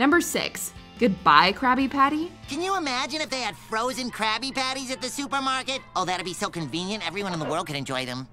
Number 6. Goodbye, Krabby Patty. Can you imagine if they had frozen Krabby Patties at the supermarket? Oh, that'd be so convenient. Everyone in the world could enjoy them.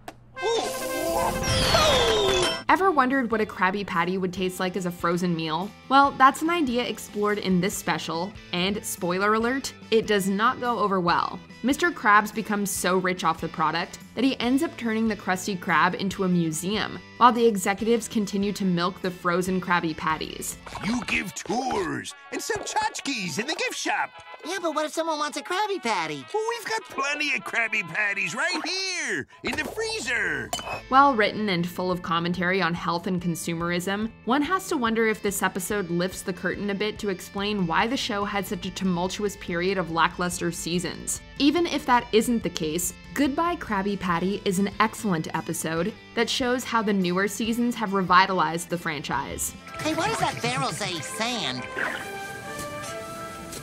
Ever wondered what a Krabby Patty would taste like as a frozen meal? Well, that's an idea explored in this special, and spoiler alert, it does not go over well. Mr. Krabs becomes so rich off the product that he ends up turning the Krusty Krab into a museum, while the executives continue to milk the frozen Krabby Patties. You give tours and sell tchotchkes in the gift shop. Yeah, but what if someone wants a Krabby Patty? Well, we've got plenty of Krabby Patties right here in the freezer. Well written and full of commentary on health and consumerism, one has to wonder if this episode lifts the curtain a bit to explain why the show had such a tumultuous period of lackluster seasons. Even if that isn't the case, Goodbye Krabby Patty is an excellent episode that shows how the newer seasons have revitalized the franchise. Hey, what does that barrel say? Sand?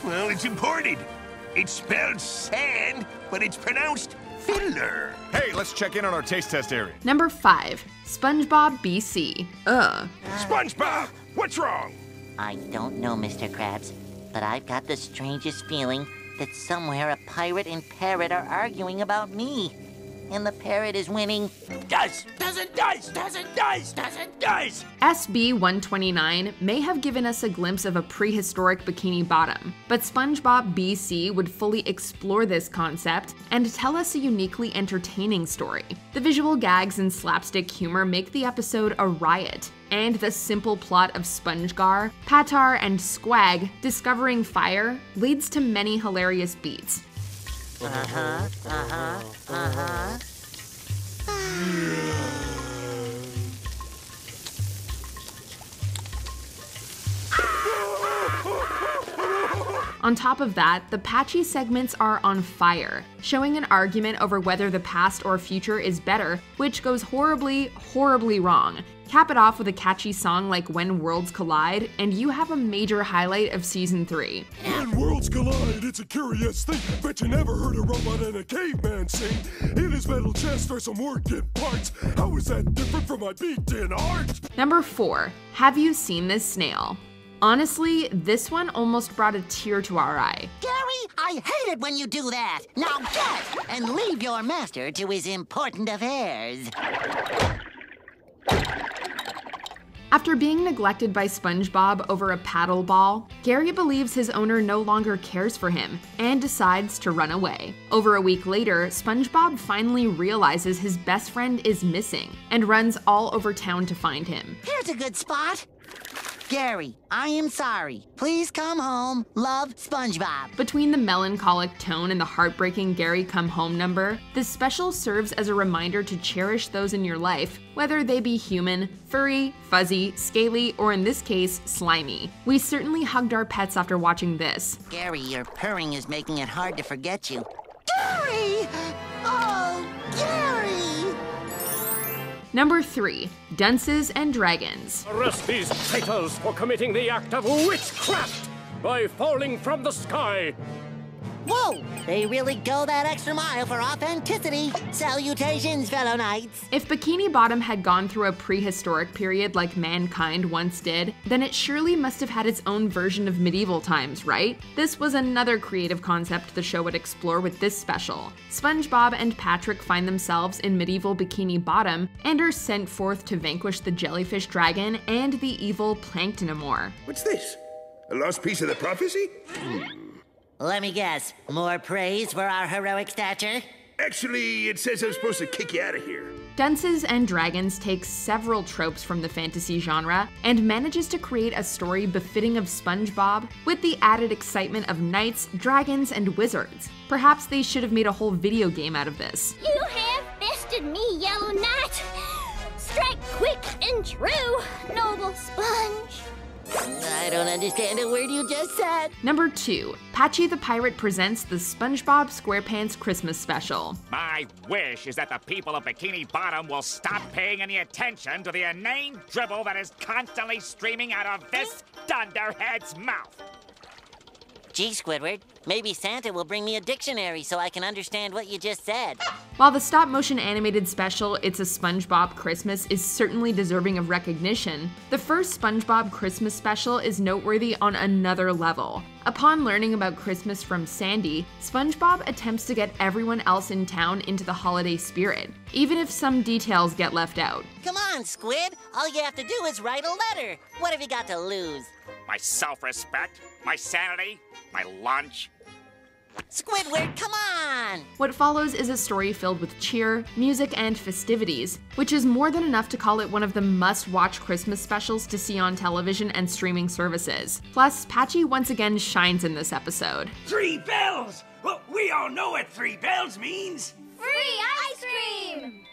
Well, it's imported. It's spelled sand, but it's pronounced filler. Hey, let's check in on our taste test area. Number 5. SpongeBob BC. Ugh. SpongeBob, what's wrong? I don't know, Mr. Krabs, but I've got the strangest feeling that somewhere a pirate and parrot are arguing about me. And the parrot is winning. Does. SB-129 may have given us a glimpse of a prehistoric Bikini Bottom, but SpongeBob BC would fully explore this concept and tell us a uniquely entertaining story. The visual gags and slapstick humor make the episode a riot, and the simple plot of SpongeGar, Patar, and Squag discovering fire leads to many hilarious beats. On top of that, the Patchy segments are on fire, showing an argument over whether the past or future is better, which goes horribly, horribly wrong. Cap it off with a catchy song like When Worlds Collide, and you have a major highlight of Season 3. When worlds collide, it's a curious thing. Bet you never heard a robot and a caveman sing. In his metal chest are some working parts. How is that different from my beat-in heart? Number 4. Have you seen this snail? Honestly, this one almost brought a tear to our eye. Gary, I hate it when you do that. Now get and leave your master to his important affairs. After being neglected by SpongeBob over a paddle ball, Gary believes his owner no longer cares for him and decides to run away. Over a week later, SpongeBob finally realizes his best friend is missing and runs all over town to find him. Here's a good spot. Gary, I am sorry. Please come home. Love, SpongeBob. Between the melancholic tone and the heartbreaking Gary Come Home number, this special serves as a reminder to cherish those in your life, whether they be human, furry, fuzzy, scaly, or in this case, slimy. We certainly hugged our pets after watching this. Gary, your purring is making it hard to forget you. Gary! Oh, Gary! Number 3. Dunces and Dragons. Arrest these traitors for committing the act of witchcraft by falling from the sky. Whoa! They really go that extra mile for authenticity. Salutations, fellow knights. If Bikini Bottom had gone through a prehistoric period like mankind once did, then it surely must have had its own version of medieval times, right? This was another creative concept the show would explore with this special. SpongeBob and Patrick find themselves in medieval Bikini Bottom and are sent forth to vanquish the jellyfish dragon and the evil Planktonomore. What's this? A lost piece of the prophecy? Let me guess, more praise for our heroic stature? Actually, it says I'm supposed to kick you out of here. Dunces and Dragons takes several tropes from the fantasy genre and manages to create a story befitting of SpongeBob with the added excitement of knights, dragons, and wizards. Perhaps they should have made a whole video game out of this. You have bested me, Yellow Knight. Strike quick and true, noble Sponge. I don't understand a word you just said. Number 2. Patchy the Pirate presents the SpongeBob SquarePants Christmas Special. My wish is that the people of Bikini Bottom will stop paying any attention to the inane dribble that is constantly streaming out of this dunderhead's mouth. Gee, Squidward, maybe Santa will bring me a dictionary so I can understand what you just said. While the stop-motion animated special It's a SpongeBob Christmas is certainly deserving of recognition, the first SpongeBob Christmas special is noteworthy on another level. Upon learning about Christmas from Sandy, SpongeBob attempts to get everyone else in town into the holiday spirit, even if some details get left out. Come on, Squid. All you have to do is write a letter. What have you got to lose? My self-respect, my sanity, my lunch. Squidward, come on! What follows is a story filled with cheer, music, and festivities, which is more than enough to call it one of the must-watch Christmas specials to see on television and streaming services. Plus, Patchy once again shines in this episode. 3 bells! Well, we all know what 3 bells means. Free ice cream!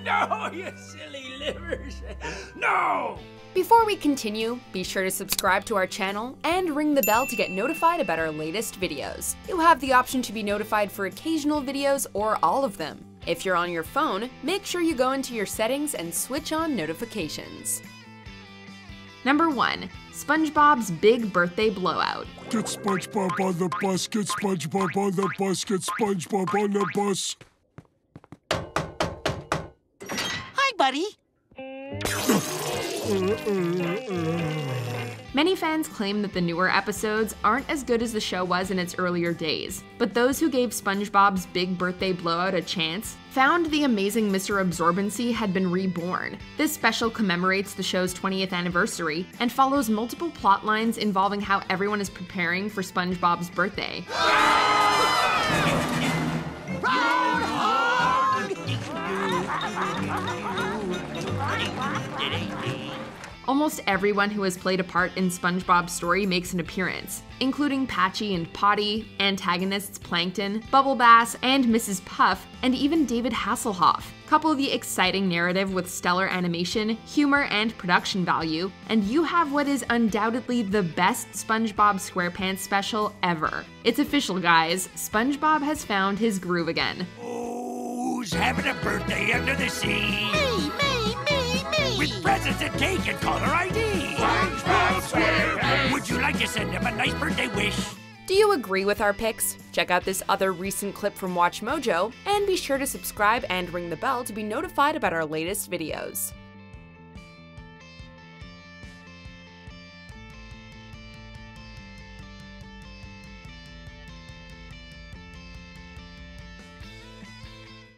No, you silly livers. No! Before we continue, be sure to subscribe to our channel and ring the bell to get notified about our latest videos. You have the option to be notified for occasional videos or all of them. If you're on your phone, make sure you go into your settings and switch on notifications. Number 1. SpongeBob's Big Birthday Blowout. Get SpongeBob on the bus, get SpongeBob on the bus, get SpongeBob on the bus. Hi, buddy. Many fans claim that the newer episodes aren't as good as the show was in its earlier days, but those who gave SpongeBob's Big Birthday Blowout a chance found the amazing Mr. Absorbency had been reborn. This special commemorates the show's 20th anniversary and follows multiple plot lines involving how everyone is preparing for SpongeBob's birthday. Almost everyone who has played a part in SpongeBob's story makes an appearance, including Patchy and Potty, antagonists Plankton, Bubble Bass, and Mrs. Puff, and even David Hasselhoff. Couple the exciting narrative with stellar animation, humor, and production value, and you have what is undoubtedly the best SpongeBob SquarePants special ever. It's official, guys. SpongeBob has found his groove again. Who's having a birthday under the sea? Me. With presents and cake and caller ID. SpongeBob SquarePants. Would you like to send him a nice birthday wish? Do you agree with our picks? Check out this other recent clip from WatchMojo, and be sure to subscribe and ring the bell to be notified about our latest videos.